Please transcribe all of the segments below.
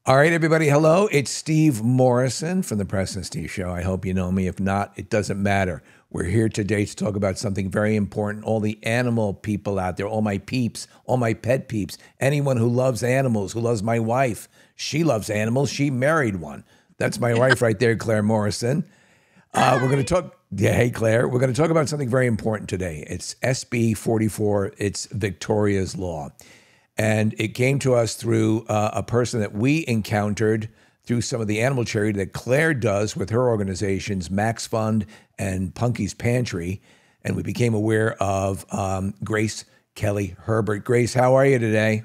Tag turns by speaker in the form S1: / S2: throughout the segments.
S1: All right, everybody. Hello. It's Steve Morrison from the Preston Steve Show. I hope you know me. If not, it doesn't matter. We're here today to talk about something very important. All the animal people out there, all my peeps, all my pet peeps, anyone who loves animals, who loves my wife. She loves animals. She married one. That's my wife right there, Claire Morrison. We're going to talk. Yeah, hey, Claire. We're going to talk about something very important today. It's SB 44. It's Victoria's Law. And it came to us through a person that we encountered through some of the animal charity that Claire does with her organizations, Max Fund and Punky's Pantry. And we became aware of Grace Kelly Herbert. Grace, how are you today?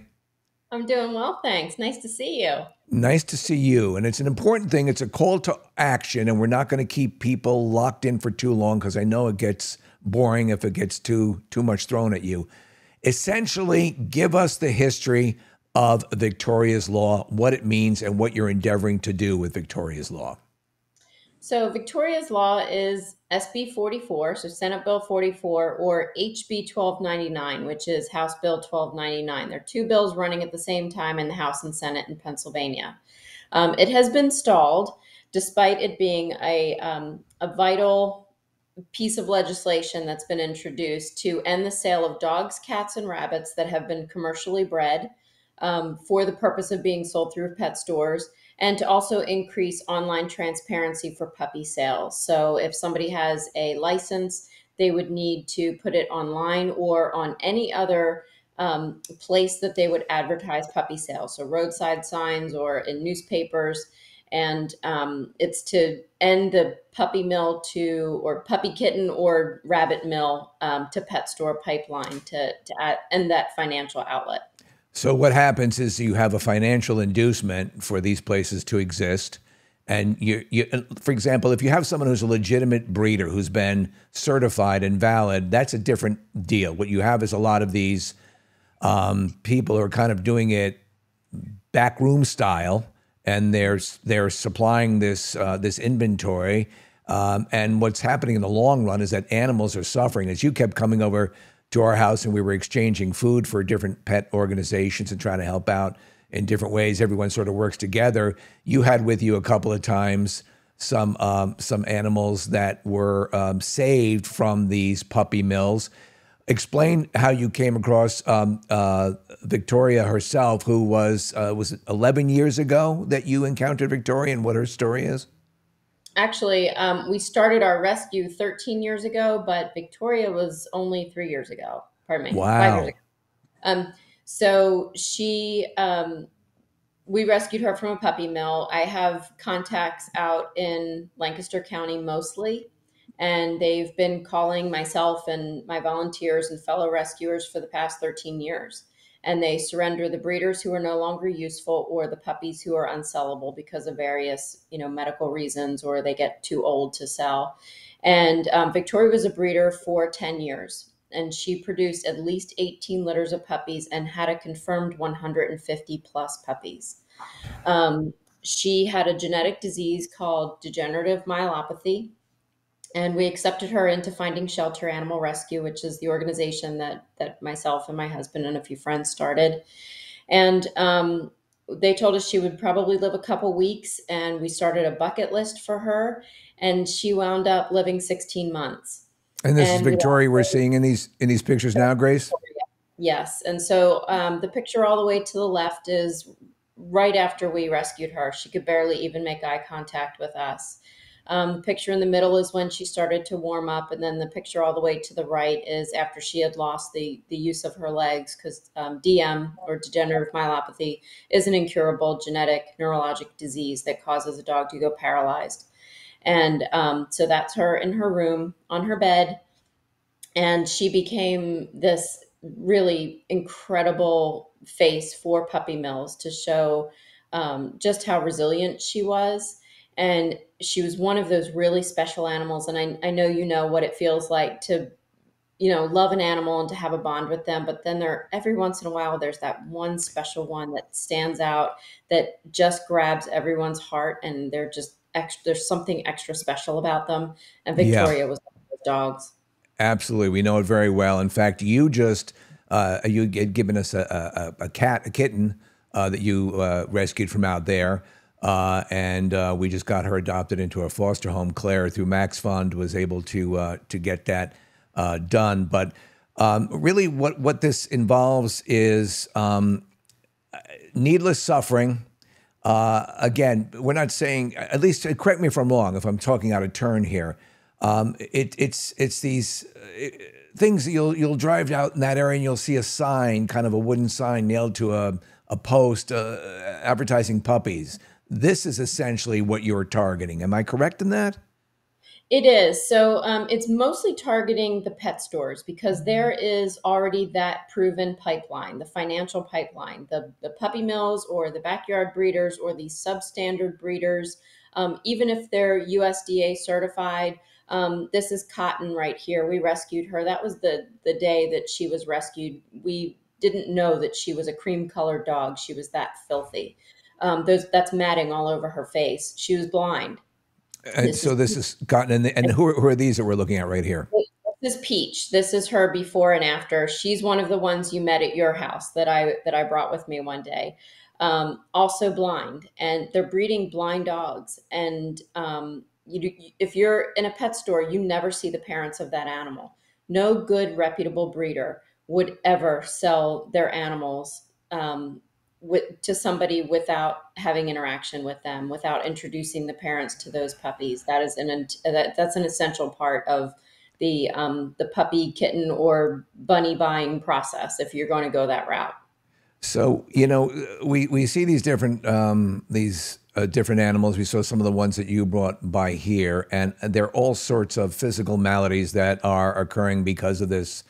S2: I'm doing well, thanks. Nice to see you.
S1: Nice to see you. And it's an important thing. It's a call to action, and we're not going to keep people locked in for too long because I know it gets boring if it gets too much thrown at you. Essentially, give us the history of Victoria's Law, what it means, and what you're endeavoring to do with Victoria's Law.
S2: So, Victoria's Law is SB 44, so Senate Bill 44, or HB 1299, which is House Bill 1299. There are two bills running at the same time in the House and Senate in Pennsylvania. It has been stalled, despite it being a vital piece of legislation that's been introduced to end the sale of dogs, cats, and rabbits that have been commercially bred for the purpose of being sold through pet stores, and to also increase online transparency for puppy sales. So if somebody has a license, they would need to put it online or on any other place that they would advertise puppy sales. So roadside signs or in newspapers. And it's to end the puppy mill or puppy kitten or rabbit mill to pet store pipeline to end that financial outlet.
S1: So what happens is you have a financial inducement for these places to exist. And for example, if you have someone who's a legitimate breeder who's been certified and valid, that's a different deal. What you have is a lot of these people who are kind of doing it backroom style, and they're supplying this inventory. And what's happening in the long run is that animals are suffering. As you kept coming over to our house and we were exchanging food for different pet organizations and trying to help out in different ways, everyone sort of works together. You had with you a couple of times some animals that were saved from these puppy mills. Explain how you came across Victoria herself, who was it 11 years ago that you encountered Victoria, and what her story is?
S2: Actually, we started our rescue 13 years ago, but Victoria was only 3 years ago. Pardon me, 5 years
S1: Wow.
S2: ago. So we rescued her from a puppy mill. I have contacts out in Lancaster County mostly, and they've been calling myself and my volunteers and fellow rescuers for the past 13 years. And they surrender the breeders who are no longer useful or the puppies who are unsellable because of various, medical reasons, or they get too old to sell. And Victoria was a breeder for 10 years, and she produced at least 18 litters of puppies and had a confirmed 150 plus puppies. She had a genetic disease called degenerative myelopathy, and we accepted her into Finding Shelter Animal Rescue, which is the organization that myself and my husband and a few friends started. And they told us she would probably live a couple weeks, and we started a bucket list for her, and she wound up living 16 months.
S1: And this is
S2: And we
S1: Victoria we're seeing in these pictures now, Grace?
S2: Yes. And so the picture all the way to the left is right after we rescued her. She could barely even make eye contact with us. The picture in the middle is when she started to warm up. And then the picture all the way to the right is after she had lost the use of her legs, because DM, or degenerative myelopathy, is an incurable genetic neurologic disease that causes a dog to go paralyzed. And so that's her in her room on her bed. And she became this really incredible face for puppy mills to show just how resilient she was. And she was one of those really special animals. And I know you know what it feels like to, love an animal and to have a bond with them. But then every once in a while, there's that one special one that stands out that just grabs everyone's heart. And they're just there's something extra special about them. And
S1: Yeah,
S2: Victoria was one of those dogs.
S1: absolutely. We know it very well. In fact, you had given us a kitten that you rescued from out there. And we just got her adopted into a foster home. Claire, through Max Fund, was able to get that done. But really, what this involves is needless suffering. Again, we're not saying, at least correct me if I'm wrong, if I'm talking out of turn here. It's these things that you'll drive out in that area and you'll see a sign, kind of a wooden sign nailed to a post advertising puppies. This is essentially what you're targeting. Am I correct in that?
S2: It is. So it's mostly targeting the pet stores because there is already that proven pipeline, the financial pipeline, the puppy mills or the backyard breeders or the substandard breeders, even if they're USDA certified. This is Cotton right here. We rescued her. That was the day that she was rescued. We didn't know that she was a cream colored dog. She was that filthy. That's matting all over her face. She was blind.
S1: And
S2: This
S1: so
S2: is
S1: this is gotten, and who are these that we're looking at right here?
S2: This is Peach. This is her before and after. She's one of the ones you met at your house that I brought with me one day. Also blind, and they're breeding blind dogs. And if you're in a pet store, you never see the parents of that animal. No good, reputable breeder would ever sell their animals to somebody without having interaction with them, without introducing the parents to those puppies. That's an essential part of the puppy, kitten, or bunny buying process if you're going to go that route.
S1: So we see these different different animals. We saw some of the ones that you brought by here, and there are all sorts of physical maladies that are occurring because of this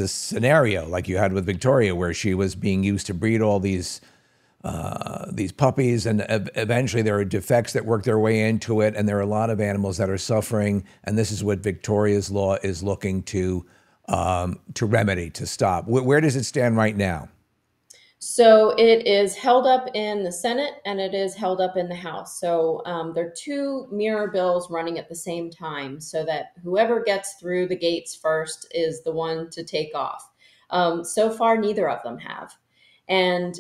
S1: scenario, like you had with Victoria, where she was being used to breed all these puppies, and eventually there are defects that work their way into it, and there are a lot of animals that are suffering. And this is what Victoria's law is looking to remedy, to stop. Where does it stand right now?
S2: So it is held up in the Senate and it is held up in the House. So there are two mirror bills running at the same time so that whoever gets through the gates first is the one to take off. So far, neither of them have. And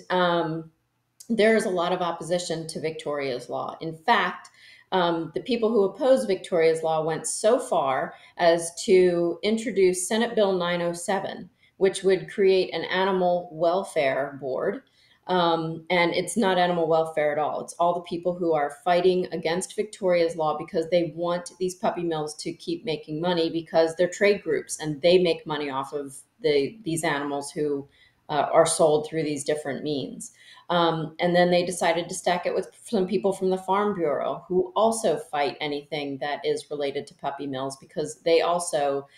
S2: there is a lot of opposition to Victoria's law. In fact, the people who oppose Victoria's law went so far as to introduce Senate Bill 907, which would create an animal welfare board. And it's not animal welfare at all. It's all the people who are fighting against Victoria's law because they want these puppy mills to keep making money because they're trade groups and they make money off of these animals who are sold through these different means. And then they decided to stack it with some people from the Farm Bureau who also fight anything that is related to puppy mills because they also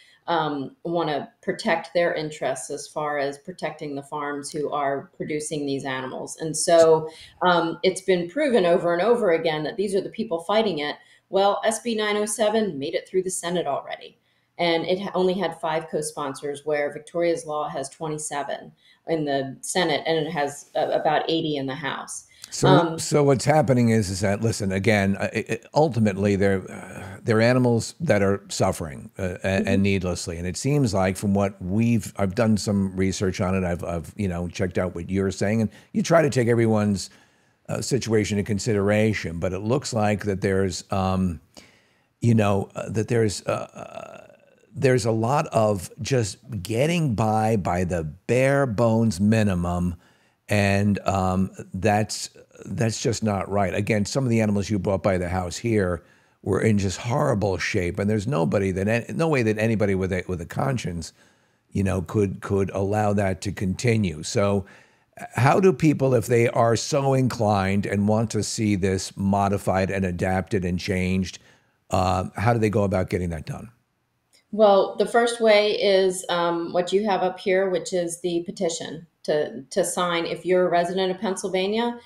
S2: want to protect their interests as far as protecting the farms who are producing these animals. And so it's been proven over and over again that these are the people fighting it. Well, SB 907 made it through the Senate already. And it only had 5 co-sponsors, where Victoria's law has 27 in the Senate, and it has about 80 in the House.
S1: So what's happening is that, listen, again, ultimately they're animals that are suffering and needlessly, and it seems like from what I've done some research on it. I've checked out what you're saying, and you try to take everyone's situation into consideration, but it looks like that there's a lot of just getting by the bare bones minimum. And that's just not right. Again, some of the animals you brought by the house here were in just horrible shape, and there's no way that anybody with a conscience, could allow that to continue. So, how do people, if they are so inclined and want to see this modified and adapted and changed, how do they go about getting that done?
S2: Well, the first way is what you have up here, which is the petition to sign. If you're a resident of Pennsylvania,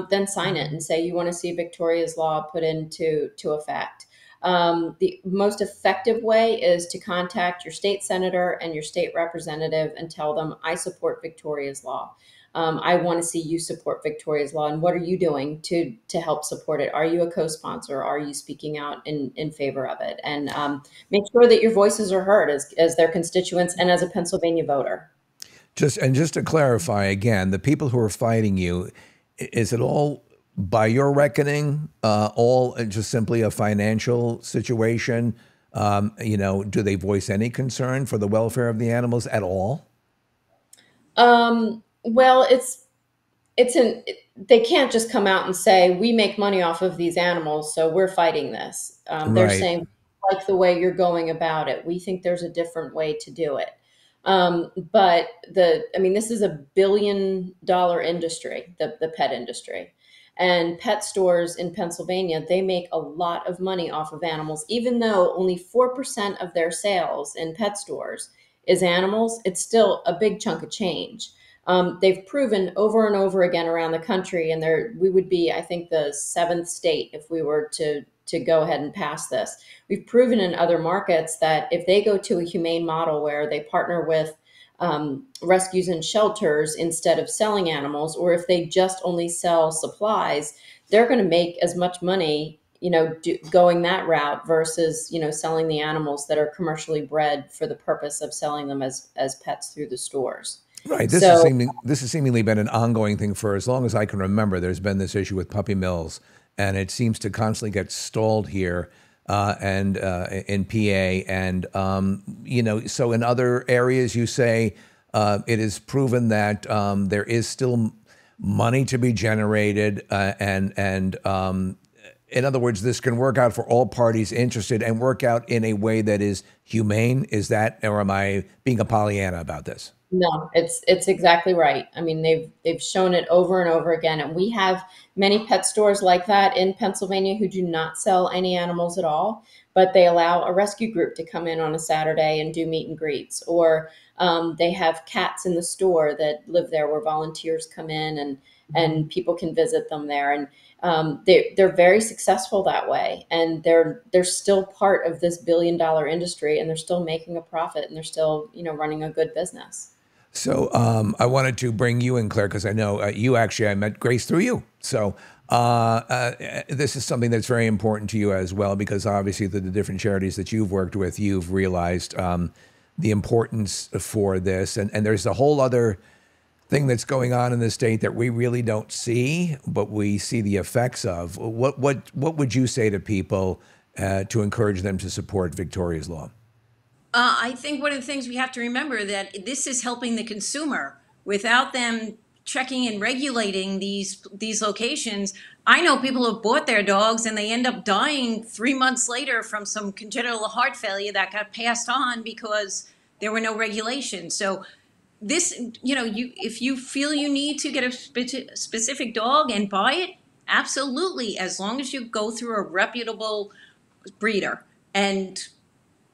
S2: then sign it and say you want to see Victoria's law put into effect. The most effective way is to contact your state senator and your state representative and tell them, I support Victoria's law. I want to see you support Victoria's law. And what are you doing to help support it? Are you a co-sponsor? Are you speaking out in favor of it? And make sure that your voices are heard as their constituents and as a Pennsylvania voter.
S1: Just to clarify again, the people who are fighting you, is it all by your reckoning, all just simply a financial situation? Do they voice any concern for the welfare of the animals at all?
S2: Well, they can't just come out and say we make money off of these animals, so we're fighting this. They're
S1: Right.
S2: saying like the way you're going about it. We think there's a different way to do it. But I mean, this is $1 billion industry, the pet industry. And pet stores in Pennsylvania, they make a lot of money off of animals, even though only 4% of their sales in pet stores is animals. It's still a big chunk of change. They've proven over and over again around the country, and we would be, I think, the seventh state if we were to go ahead and pass this. We've proven in other markets that if they go to a humane model where they partner with rescues and shelters instead of selling animals, or if they just only sell supplies, they're going to make as much money, going that route versus, selling the animals that are commercially bred for the purpose of selling them as pets through the stores.
S1: Right.
S2: So
S1: This has seemingly been an ongoing thing for as long as I can remember. There's been this issue with puppy mills, and it seems to constantly get stalled here and in PA. And so in other areas, you say it is proven that there is still money to be generated, and in other words, this can work out for all parties interested and work out in a way that is humane. Is that, or am I being a Pollyanna about this?
S2: no, it's exactly right. I mean, they've shown it over and over again, and we have many pet stores like that in Pennsylvania who do not sell any animals at all, but they allow a rescue group to come in on a Saturday and do meet and greets, or they have cats in the store that live there where volunteers come in and people can visit them there, and they're very successful that way, and they're still part of this $1 billion industry, and they're still making a profit, and they're still running a good business.
S1: So I wanted to bring you in, Claire, because I know I met Grace through you. So this is something that's very important to you as well, because obviously the different charities that you've worked with, you've realized the importance for this. And there's a whole other thing that's going on in the state that we really don't see, but we see the effects of. What would you say to people to encourage them to support Victoria's law?
S3: I think one of the things we have to remember that this is helping the consumer. Without them checking and regulating these locations, I know people have bought their dogs and they end up dying 3 months later from some congenital heart failure that got passed on because there were no regulations. So this, if you feel you need to get a specific dog and buy it, absolutely, as long as you go through a reputable breeder. And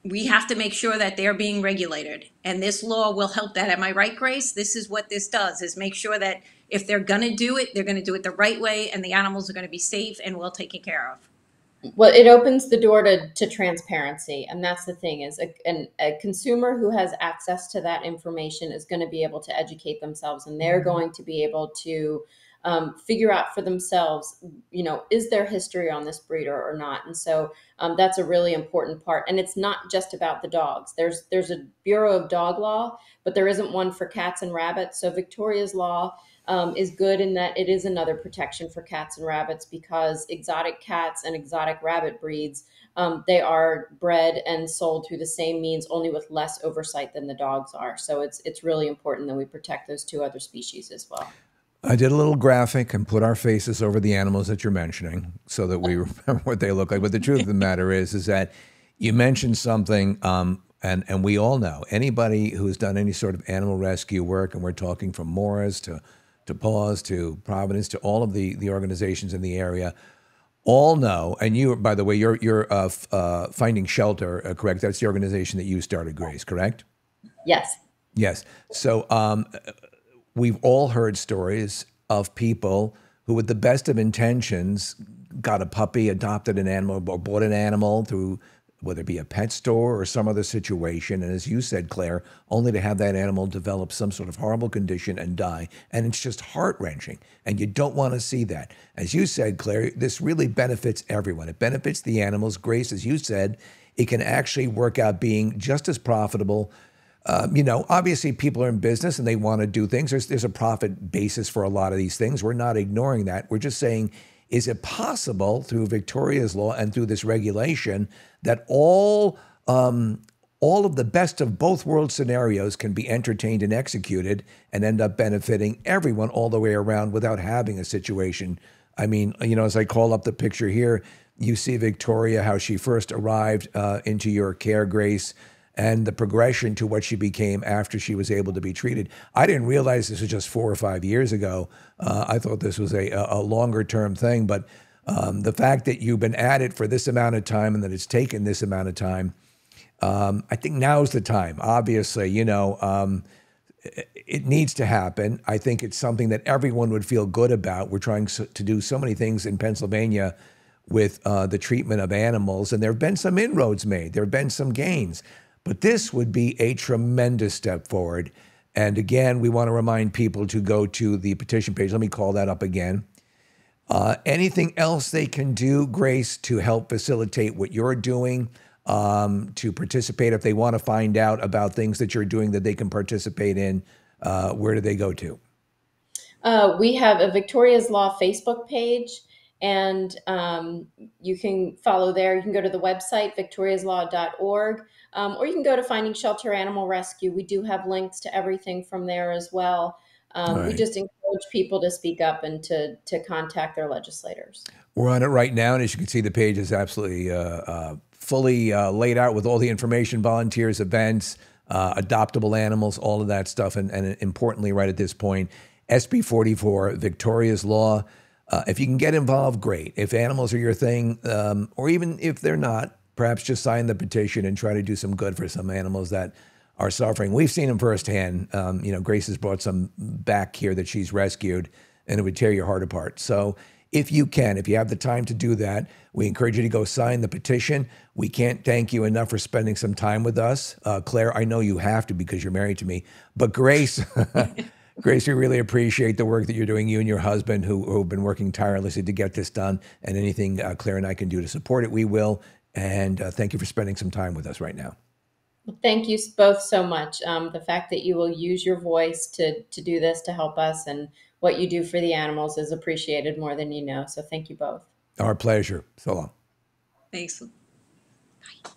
S3: we have to make sure that they're being regulated. And this law will help that. Am I right, Grace? This is what this does, is make sure that if they're going to do it, they're going to do it the right way, and the animals are going to be safe and well taken care of.
S2: Well, it opens the door to transparency. And that's the thing, is a consumer who has access to that information is going to be able to educate themselves, and they're going to be able to figure out for themselves, is there history on this breeder or not? And so that's a really important part. And it's not just about the dogs. There's a Bureau of Dog Law, but there isn't one for cats and rabbits. So Victoria's law is good in that it is another protection for cats and rabbits, because exotic cats and exotic rabbit breeds, they are bred and sold through the same means, only with less oversight than the dogs are. So it's really important that we protect those two other species as well.
S1: I did a little graphic and put our faces over the animals that you're mentioning so that we remember what they look like. But the truth of the matter is that you mentioned something, and we all know, anybody who's done any sort of animal rescue work, and we're talking from Morris to Paws to Providence to all of the organizations in the area, all know, and you, by the way, you're Finding Shelter, correct? That's the organization that you started, Grace, correct?
S2: Yes.
S1: Yes. So we've all heard stories of people who, with the best of intentions, got a puppy, adopted an animal, or bought an animal through, whether it be a pet store or some other situation. And as you said, Claire, only to have that animal develop some sort of horrible condition and die. And it's just heart-wrenching. And you don't want to see that. As you said, Claire, this really benefits everyone. It benefits the animals. Grace, as you said, it can actually work out being just as profitable Obviously people are in business and they want to do things. There's a profit basis for a lot of these things. We're not ignoring that. We're just saying, is it possible through Victoria's law and through this regulation that all of the best of both world scenarios can be entertained and executed and end up benefiting everyone all the way around without having a situation? I mean, as I call up the picture here, you see Victoria, how she first arrived into your care, Grace, and the progression to what she became after she was able to be treated. I didn't realize this was just 4 or 5 years ago. I thought this was a longer term thing, but the fact that you've been at it for this amount of time and that it's taken this amount of time, I think now's the time. Obviously, it needs to happen. I think it's something that everyone would feel good about. We're trying to do so many things in Pennsylvania with the treatment of animals, and there have been some inroads made. There have been some gains. But this would be a tremendous step forward. And again, we want to remind people to go to the petition page. Let me call that up again. Anything else they can do, Grace, to help facilitate what you're doing, to participate if they want to find out about things that you're doing that they can participate in, where do they go to?
S2: We have a Victoria's Law Facebook page, and you can follow there. You can go to the website, victoriaslaw.org, or you can go to Finding Shelter Animal Rescue. We do have links to everything from there as well. We just encourage people to speak up and to contact their legislators.
S1: We're on it right now, and as you can see, the page is absolutely fully laid out with all the information, volunteers, events, adoptable animals, all of that stuff, and importantly, right at this point, SB 44, Victoria's Law. If you can get involved, great. If animals are your thing, or even if they're not, perhaps just sign the petition and try to do some good for some animals that are suffering. We've seen them firsthand. Grace has brought some back here that she's rescued, and it would tear your heart apart. So if you can, if you have the time to do that, we encourage you to go sign the petition. We can't thank you enough for spending some time with us. Claire, I know you have to because you're married to me, but Grace, Grace, we really appreciate the work that you're doing, you and your husband, who have been working tirelessly to get this done, and anything Claire and I can do to support it, we will. And thank you for spending some time with us right now.
S2: Thank you both so much. The fact that you will use your voice to do this to help us, and what you do for the animals is appreciated more than you know. So thank you both.
S1: Our pleasure. So long.
S3: Thanks. Bye.